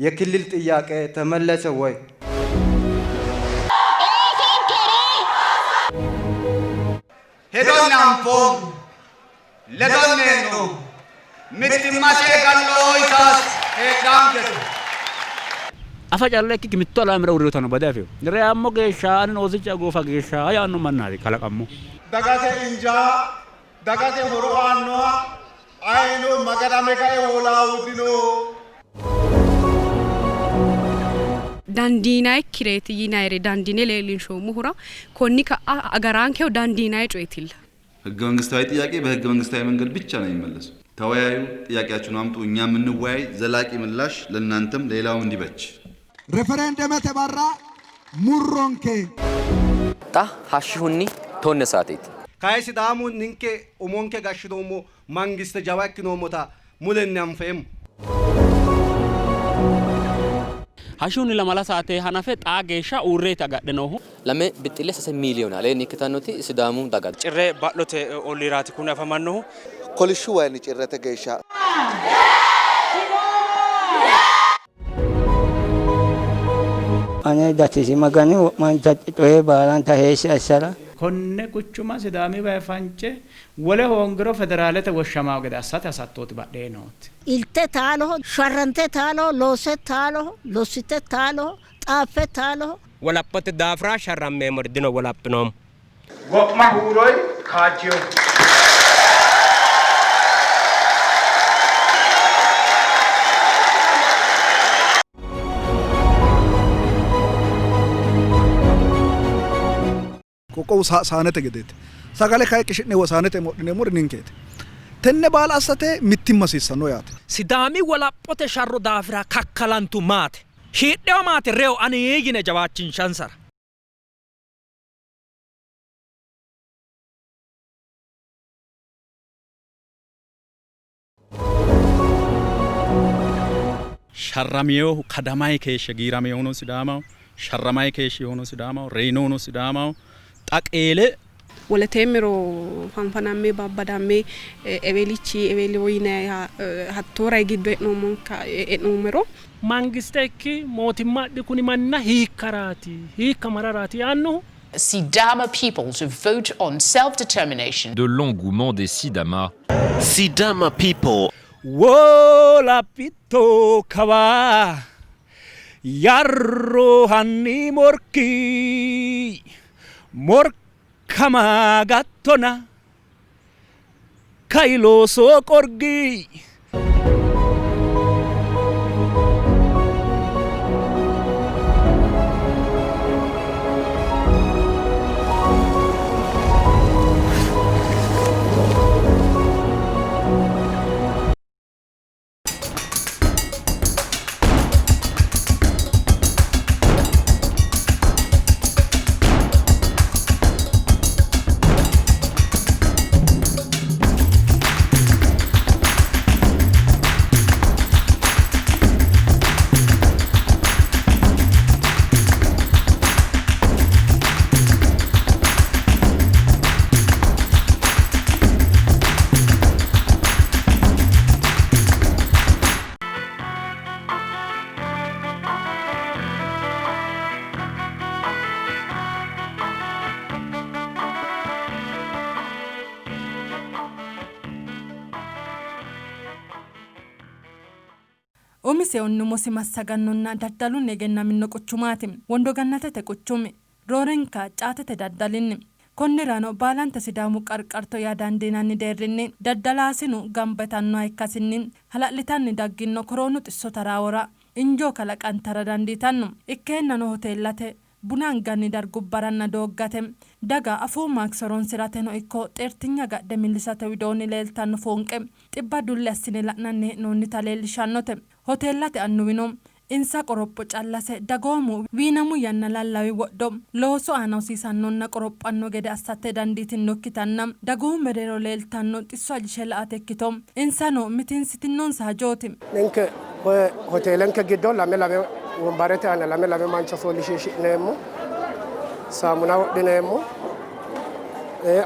የክልል ጥያቄ ተመለሰ ወይ? ሄዶናምፖ ለዶኔኖ ምትማቼ ጋሎይታስ ሄዳንገ afacalle ki mitto ala mira urriotano badafeo reammo geesha anin osicha gofa geesha ayaanno mannari kalaqammo dagate inja dagate horo aanno ayno magadame kae wolaawdino dandiinay kireeti yinayre dandine leelin show muhura konni ka agarankeው dandiinay ጮይትል ህገ መንግስታዊ ጥያቄ በህገ መንግስታዊ መንገድ ብቻ ነው የሚመለሰው። ተወያዩ፣ ጥያቄያችሁን አምጡ፣ እኛም እንወያይ፣ ዘላቂ ምላሽ ለእናንተም ለሌላውም እንዲበጅ። referendum ተባራ ሙሮንኬ ታ ሐሽሁኒ ቶነሳቲት ካይ ሲዳሙ ንንኬ ኡሞንኬ ጋሽዶሞ መንግስት ጃዋክኖ ሞታ ሙለኛም ፈም hashuni lamala saate hanafe xaageesha urreeta gadhenohu lame bixile 6 ሚሊዮን አለ ንክታኖቲ ሲዳሙ ዳጋ ጭሬ ባሎቴ ኦሊራቲ ኩን አፈማነሁ ኮልሹ ወይን ጭረተ ገሻ አኔ ዳቲሲ ማጋኒ ማንታ ጦዬ ባላንታ ሄሽ አሰራ konne quchuma sidaami bayfanche wole hongro federaalete woshshamaaw gede assate hasattooti badheenoti ilte taalo sharrante taalo loosite taalo xaafe taalo ወላපተ ዳፍራ ሸራሜ መርድኖ ወላፕኖም ወቅማ ሁሮይ ካጂዮ ቆቆው ሳነተ ገደት ሰጋለ ካይ ቅሽኔ ወሳነተ ሞድኔ ሞርኒንኬት ተነ ባል አሰተ ምትመሲሰ ነው ያት ሲዳሚ ወላፖተ ሸሩ ዳፍራ ካካላንቱ ማት ሂደው ማት ሬው አኔ ይነ ጀባችን ሻንሰር sharramiyo kadamay keeshe giirame hono sidaamaw sharramay keeshe hono sidaamaw reeno hono sidaamaw xaqeele wala temero fanfanamme babbadamme evelichi eveli woyne hattora giddo no monka numero mangisteki motimma dikuni manna hikamararati anno Sidama people to vote on self-determination. De l'engouement des Sidama. Sidama people. Wola pitto kawa yarro hanni morkama gattona kailo so qorgi omise onnumo simassagannonna daddalu negenna minno quchumaati wondogennetete quchumi roorenka caatete daddalinni konnirano baalanta sidaamu qarqarto yaa dandiinanni deerrinni daddalaasinu gambetanno ikkasinni hala'litanni daggino koroonu xisso taraawora injoo kalaqantara dandiitanno ikkeennano hoteellate buna anganni dargubbaranna dooggate daga afuu maaksoronsirateno ikko xeertinya gadhe millisate widoonni leeltanno foonqe xibba dulle assine la'nanni hee'noonnita leellishannote hoteellate annuwino insa qoropho callase dagoomu wiinamu yanna lallawi wodho looso aana hosiisannonna qorophanno gede assate dandiitinokkitanna dagoomu mereero leeltanno xisso ajishe la'ate ikkito insano mitiinsitinonsa hajooti ninke hoteelenke giddo lame wombarete aana lame mancha fooliishiishshi'neemmo saamuna wodhineemmo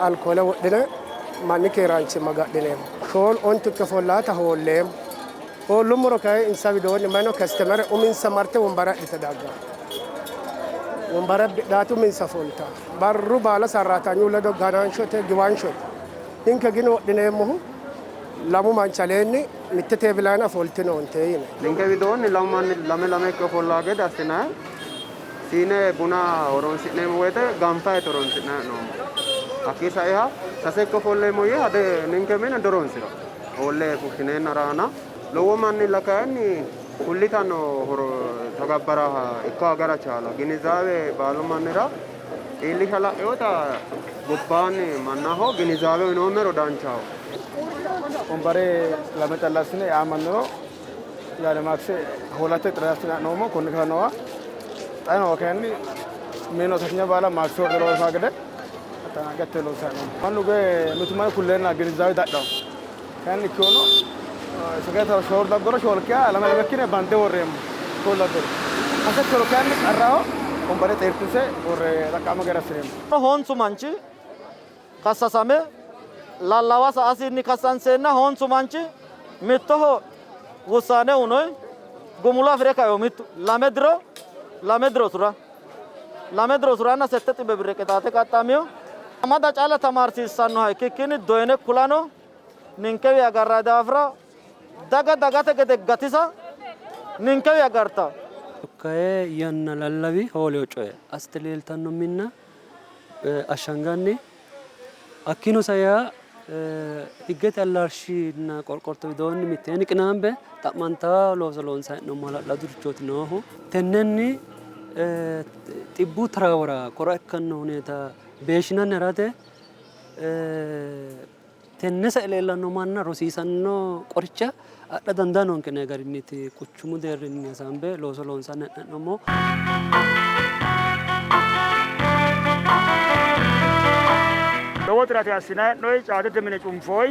alkoole wodhine manni keeraanchimma gadhineemmo shool ontukke follaata hoolleemmo ሁሉም ሮካይ እንሳ ቢዶን ማይኖ ከስተመር ኡሚንሳ ማርቴ ወንበራ ይተዳጋ ወንበራ ዳቱ ምን ሰፎልታ ባሩ ባለ ሰራታኙ ለዶ ጋናንሾቴ ግዋንሾት ኢንከ ግን ወድነሙ lamu manchaleeni mitte teebilaana foltino onteeyine ninke widoonni lame ikko follaage dassina siine buna horonsi'neemmo woyte ganfayte horonsi'nayi hee'noommo hakkii saeha sase ikko folleemmo yee hade ninke mine doronsira olle fushshineenna raana lowo mannilla kayinni kullitanno horo tagabbaraha ikko agara chaala ginizaawe baalu mannira iillisha la'eyoota gobbaanni mannaho ginizaawe uyinoommero danchaho ወንበሬ ለመጠላስነ ያመነው ያለ ማክሰ ሆላተ ጥራስና ነውሞ ኮንከነዋ ጣና ወከኒ ሜኖ ተኛ ባላ ማክሰ ወደሮ ማገደ አጣናገተሎ ሳኖ ማኑ ገ ምትማ ኩለና ግንዛው ዳዳው ካን ኮኖ ሰገታ ሾር ዳጎሮ ሾልኪያ ለመለከነ ባንደ ወሬም ኮላዶ አሰከሮ ካን ቀራው ወንበሬ ጠርኩሰ ወሬ ረቃመ ገራስረም ሆንሱ ማንቺ ካሳሳሜ lalawasa asinni kasansenna honsu manchi mittoho wusane unoy gumula freka yo mittu lamedro surana sette tibe birreketate qaxamiyo amada cala tamarsisanno haykikini doyne kulano ninkewi agarra dafra dagate gede gatisa ninkewi agarta kaye yanna lallawi hooleo coye asteleltanno minna ashanganni akkino saya higgete allarshiina qorqorto widoonni mitteeni qinaambe xa'manta looso loonsayi no mala'la durchooti noohu tennenni xibbu tarawara koro ikkanno huneeta beeshinanni harate tenne sa leellanno manna rosiisanno qoricha adha dandaanoonke ne garinniti quchumu deerrinni hasaambe looso loonsanni he'nannommo Dowotirate assinay noi caatete mine cunfoy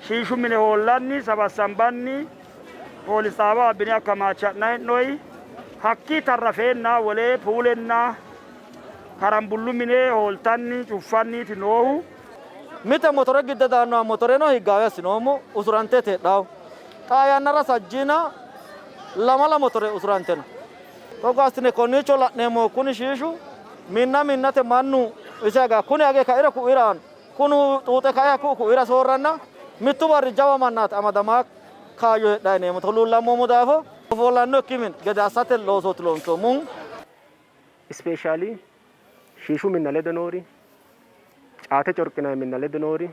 shiishu mine hoollanni sabassambanni poolisaaba abbine akka maacha'nay noi hakkii tarrafeenna wolee puulenna karambullu mine hooltanni cuffanniiti noohu mite motore gidde daannoha motoreno higgaawe assinoommo usurante teedhaawu xaa yannara sajjiina lamala motore usurante no togo assine konniicho la'neemmo kuni shiishu minnate mannu isaga kuni age kaira ku iran kunu tuute kaya ku ira sorranna mittu barri jawa mannat amadama kayo dayne mo tolulla mo mudafo volanno kimin geda sate losot lonso mun especially shishu minnale denori caate corqina minnale denori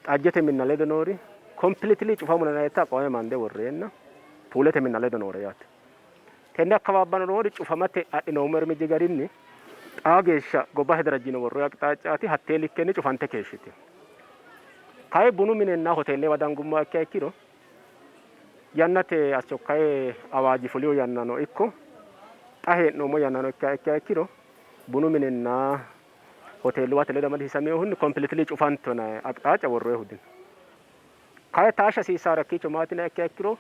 xajjete minnale denori completely cufamuna nayta qoye mande worreenna puulete minnale denori yaate tenne akkababbano nori cufamate adhino mermiji garinni Ageesha gobba hedarajino worro yaqxaacaati hattee likkeenni cufante keeshshiti kaye bunu minenna hoteelle wadangummaa ikkiha ikkiro yannate aschokkaye awaaji fuliyo yannano ikko xa hee'noommo yannano ikkiha ikkiro bunu minenna hoteelluwa teledamadi hisameyohunni completely cufantona aqxaaca worroye hudin kaye taashsha hasiisaare akkiicho maatina ikkiha ikkiro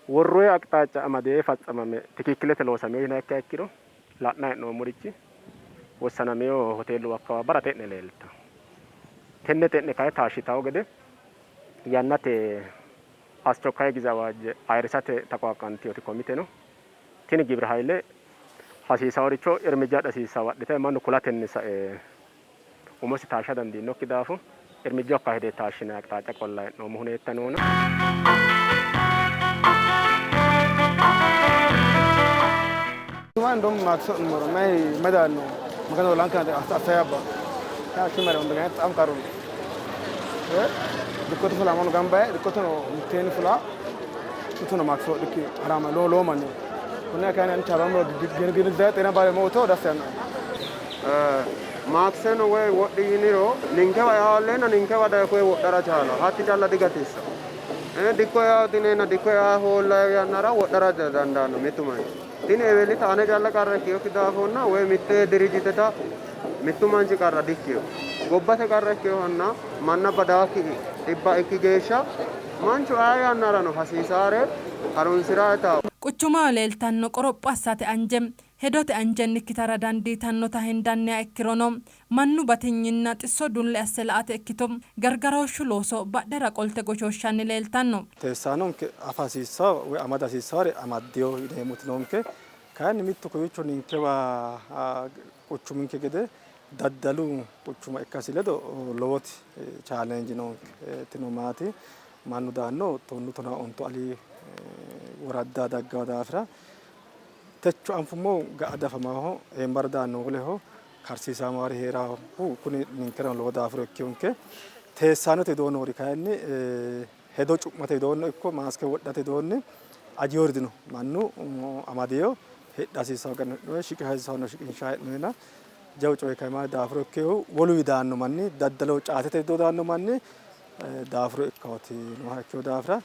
worroye aqxaaca amadee faxxamame tikikkilete loosameyo yina ikkiha ikkiro la'na hee'noommorichi ወሰናሜዮ ሆቴሉ አካባቢ አራቴነ ለልታ ተነተነ ካይ ታሽታው ገደ ያናቴ አስቸኳይ ጊዜ አዋጅ አይርሳት ተቋቋንቲ ወቲ ኮሚቴ ነው ቲን ግብረ ኃይለ ሀሲሳውሪቾ እርምጃ ደሲሳ ወደተ ማን ኩላተን ሰ ኡሞስ ታሻ ደንዲ ነው kidaፉ እርምጃው ካሄደ ታሽና አቅጣጫ ቆላይ ነው ሁኔታ ነው እንደውም ማክሰው ነው ማይ መዳን ነው መከነ ላንካ አስተያባ ያ ሽመረ እንደገና በጣም ቀሩ ድኮት ፍላ ማኑ ጋምባይ ድኮት ነው ምቴን ፍላ ቱቱ ነው ማክሰው ድኪ አራማ ሎ ማን ሁና ካነ አንቻ ባምሮ ግን ዛጤና ባለ ሞቶ ዳሰና ማክሰን ወይ ወዲኒሮ ሊንከዋ ያለና ሊንከዋ ዳኮ ወደራ ቻላ ሀቲ ቻላ ዲጋቲስ ዲኮ ያ ዲኔና ዲኮ ያ ሆላ ያናራ ወደራ ዳንዳኖ ሜቱማይ Tini eveli taane jalla karra kiyo kidafonna we mitte dirijiteta mittu manchi karra dikkiyo gobbate karra kiyo hanna manna badaki tibba ikki geesha manchu ayannarano hasiisaare harunsiraa taa quchuma leeltanno qoropho assate anjem hedote anjenni kitara dandiitannota hin danne ikkirono mannu batinyinna xisso dulle assela'ate ikkitum gargarooshshu looso badhera qolte goshooshshanni leeltanno. Teessaanonke afasiisaa woy amadasiisaare amaddeyo yineemmoti noonke kayinni mittu kowiicho ninkewa quchuminke gede daddalu quchuma ikkasi ledo lowoti challenge noonke tino maati mannu daanno tonnu tona onto ali woradda daggawo daafira techo anfummo ga'a dafamaaho eembara daanno woleho karsiisaamaari heeraahu kuni ninkera lowo daafiro ikkihunke teessaanote idoo noori kayinni hedo cu'mate idoonno ikko maaske wodhate idoonni ajiyordino mannu amadeyo hidha hasiisawo gannoe shiqi hasiisawanno shiqinsha hee'noyina jawu coye kaymaa daafiro ikkehu wolu widaanno manni daddalo caatete idoo daanno manni daafiro ikkawoti nooha ikkehu daafira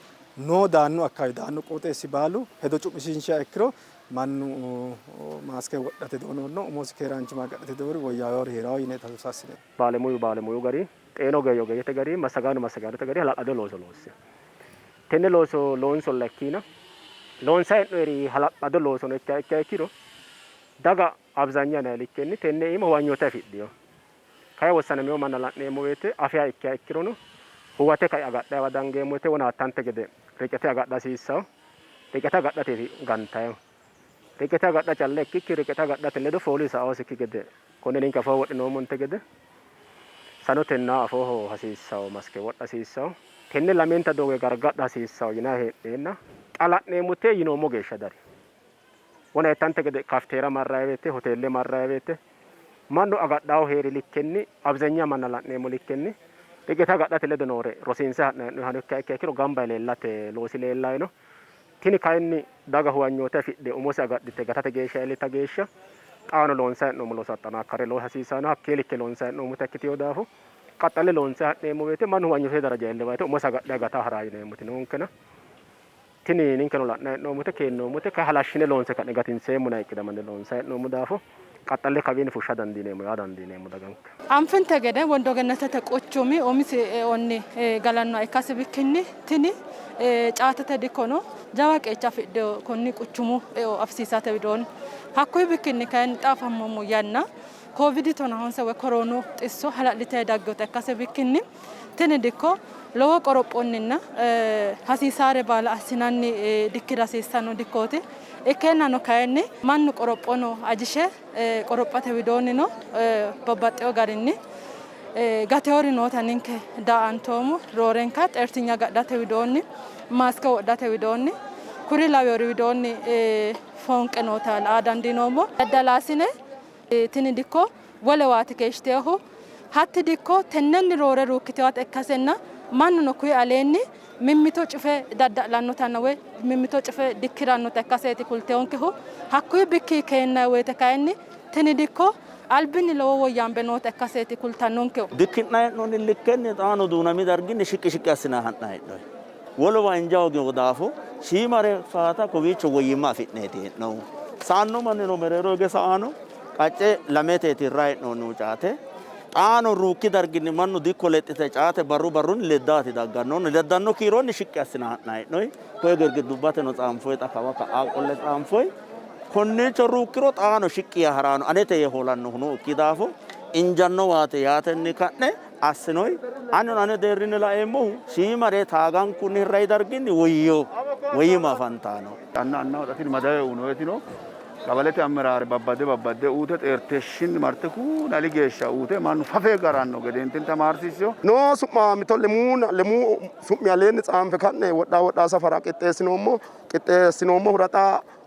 noo daanno akkawi daanno qooxeessi baalu hedo cu'mishinshiha ikkiro mannu maaske wodhate doonoonno umosi keeraanchimaa gadhate doori woyyaayoori heerawo yine tasassine baalemuyu gari xeeno geeyyo geeyyete gari massagaanote gari hala'lado looso loosse tenne looso loonsolla ikkiina loonsa hee'noyri hala'lado loosono ikkiha ikkiro daga abzanya nayilikkenni tenne iima huwanyoota afidhiyo kayi wossanameyo manna la'neemmo woyte afiya ikkiha ikkirono huwate kayi agadhawa dangeemmo woyte wona attante gede riqete agadha hasiissawo riqete agadhateeti gantayo riqete agadha calla ikkikki riqete agadhate ledo foolii sa"oosikki gede konne ninke afoo wodhinoomonte gede sanotenna afooho hasiissawo maske wodha hasiissawo tenne lamenta doogo gargadha hasiissawo yinayi heedheenna xa la'neemmote yinoommo geeshsha dari wona ettante gede kafteera marrayi woyte hoteelle marrayi woyte mannu agadhawo heeri likkenni abzanya manna la'neemmo likkenni riqete agadhate ledo noore rosiinse ha'nayi ikkiha ikkiro gamba leellate loosi leellayino tini kayinni daga huwanyoote afidhe umosi agadhite gatate geeshsha iillita geeshsha xaano loonsa hee'noommo looso axxanaakkare loo hasiisaano hakkee likke loonsa hee'noommota ikkiteyo daafo qaxxalle loonse ha'neemmo woyte mannu huwanyoote daraja iille woyte umosi agadhe agata haraa yineemmoti noonkena tini ninkeno la'nayi hee'noommote keennoommote kayi halashshine loonse ka'ne gatinseemmona ikkidamanne loonsa hee'noommo daafo qaxxalle kawiinni fushsha dandiineemmo yaa dandiineemmo daganke. Anfinte gede Wondogennetete quchumi umisi onni galannoha ikkasi bikkinni tini caatete dikkono jawa qeecha afidheyo konni quchumu afisiisate widoonni hakkuyi bikkinni kayinni xaafammoommo yanna COVID-19 woy koroonu xisso hala'lite daggewota ikkase bikkinni tini dikko lowo qorophonninna hasiisaare baala assinanni dikkira hasiissanno dikkooti. Ikkeennano kayinni mannu qorophono ajishe qorophate widoonnino babbaxxeyo garinni gateyoori noota ninke daa"antoommo roorenka xeertinya gadhate widoonni maaske wodhate widoonni kuri laweyoori widoonni foonqe noota la"a dandiinoommo. Daddalaasine tini dikko wolewaati keeshshteyohu hatti dikko tennenni roore ruukkitewata ikkasenna mannuno kuyi aleenni mimmito cufe dadda'lannotanna woy mimmito cufe dikkirannota ikkaseeti kulteyonkehu hakkuyi bikki keennayi woyte kayinni tini dikko albinni lowo woyyaambe noota ikkaseeti kultannonkehu. Dikki'nayi hee'noonni likkenni xaano duunami darginni shiqqi assinayi ha'nayi hee'noyi. Wolowa injaho geewo daafo shiimare faata kowiicho woyyimma afi'neeti hee'nohu. Sa'anno mannino mereero hige sa"aano qacce lameteeti irraa hee'noonnihu caate. Xaano ruukki darginni mannu dikko lexxite caate barrunni leddaati daggannoonni leddanno kiironni shiqqi assina ha'nayi hee'noyi koye girgiddubbateno xaanfoyi xa kawa ka'aa qolle xaanfoyi konniicho ruukkiro xaano shiqqi haraano anete yee hoolannohuno ikki daafo injanno waate yaatenni ka'ne assinoyi anino ane deerrinni laeemmohu shiimare taagankunni hirrayi darginni woyyima afantaano. Anna waxatin madawe unoyetino qabalete ammeraare babbadde uute xeerteeshshinni marte kun ali geeshsha uute mannu fafee garanno gede intin tamaarsiisyo noo su'ma mito lemuu su'mi aleenni tsaanfe ka'ne wodhaa safara qixxeessinoommo huraxa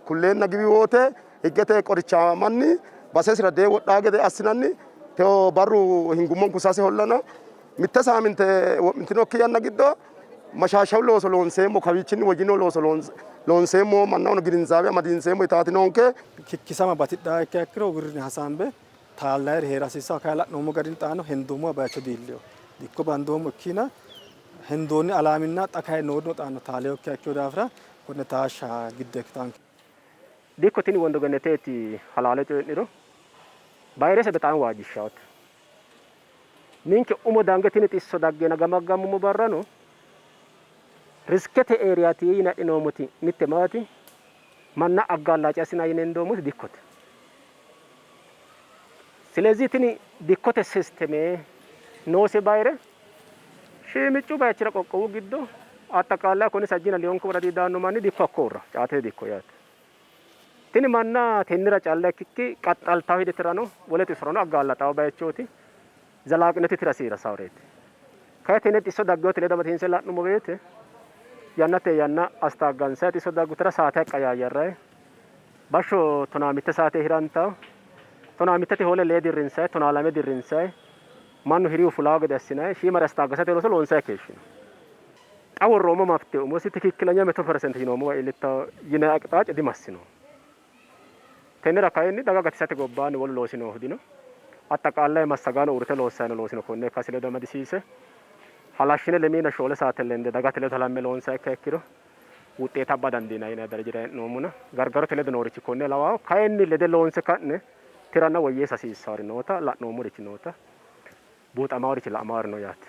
kulleenna giwi woote higgete qoricha manni basesira dee wodhaa gede assinanni teo barru hingummon kusase hollana mitte saaminte wo'mintinokki yanna giddo mashaashawu looso loonseemmo kawiichinni woyyino looso loonseemmo mannahono girinzaawe amadiinseemmo itaatinoonke kikkisama batidhaa ikkiha ikkiro wirrini hasaambe taallayiri heera hasiissawo kayi la'noommo garin xaano hendoommo bayicho diilleyo dikko bandoommo ikkiina hendoonni alaaminna xa kayi noodno xaano taaleyo ikkiha ikkeyo daafira konne taashsha gidde ikkitaanke. Dikko tini Wondogenneteeti halaale coyi'niro vayirese bexaami waajjishshawote. Ninke umo dange tini xisso daggeena gamaggammumo barrano riskete eeriyaati yinadhinoommoti mitte maati manna aggaallaci assina yinendoommoti dikkote. ስለዚህ ትኒ ዲኮቴ ሲስተሜ ኖሴ ባይረ ሽምጩ ባይችራ ቆቆው ግዶ አጠቃላይ ኮኒ ሰጂና ሊዮን ኮራ ዲዳኖ ማኒ ዲኮ አኮራ ጫቴ ዲኮ ያት ትኒ ማና ቴንራ ጫላ ኪኪ ቀጣልታው ሂደትራ ነው ወለት ፍሮኖ አጋላጣው ባይቾቲ ዘላቅነት ትራሲራ ሳውሬት ከቴነት ኢሶ ዳጎት ለደማ ቴንሰላ ነው ሞቤት ያናተ ያና አስታጋንሰት ኢሶ ዳጉትራ ሳታ ቀያየራ ባሾ ቶናሚተ ሳቴ ሂራንታው ቶናሚተ ሆለ ለዲሪንሳ ቶናላሜ ዲሪንሳ ማኑ ሂሪው ፍላጎ ደስናይ ሺመር አስታጋሰት ለሶ ሎንሳ ከሽ ጣወሮሞ ማፍቴው ሞሲ ትክክለኛ 100% ነው ሞ ኢልታ ይና አቅጣጭ ዲማስ ነው ተነራ ካይኒ ዳጋጋት ሳተ ጎባን ወሎ ሎሲ ነው ዲኖ አጠቃላይ ማሰጋኖ ኡርተ ሎሳነ ሎሲ ነው ኮነ ካስለ ደመዲሲሰ ሀላሽነ ለሚና ሾለ ሳተለ እንደ ዳጋት ለተላመ ሎንሳ ከክሮ ውጤታ ባዳንዲና ይና ደረጃ ነው ሙና ጋርጋሮ ተለ ደኖርቺ ኮነ ላዋው ካይኒ ለደሎንሰ ካነ ትራና ወየሳ ሲሳሪ ነውታ ላ ነው ሙሪቺ ነውታ ቡጣ ማውሪቺ ላ ማር ነው ያት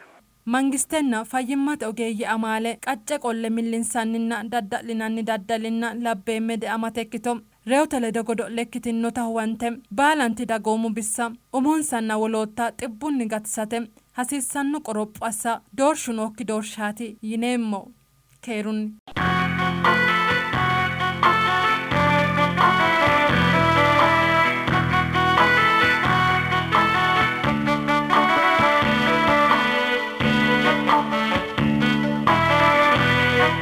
መንግስትና ፋይማት ኦጌየ አማለ ቀጨ ቆለ ሚሊንሳንና ዳዳሊናኒ ዳዳሊና ለበመደ አማተክቶም reew telede godo'lekkitinnota huwantem baalanti dagoomu bissa umonsanna woloota xibbunni gatisate hasiissanno qoropho assa doorshu nookki doorshaati yineemmo keerunni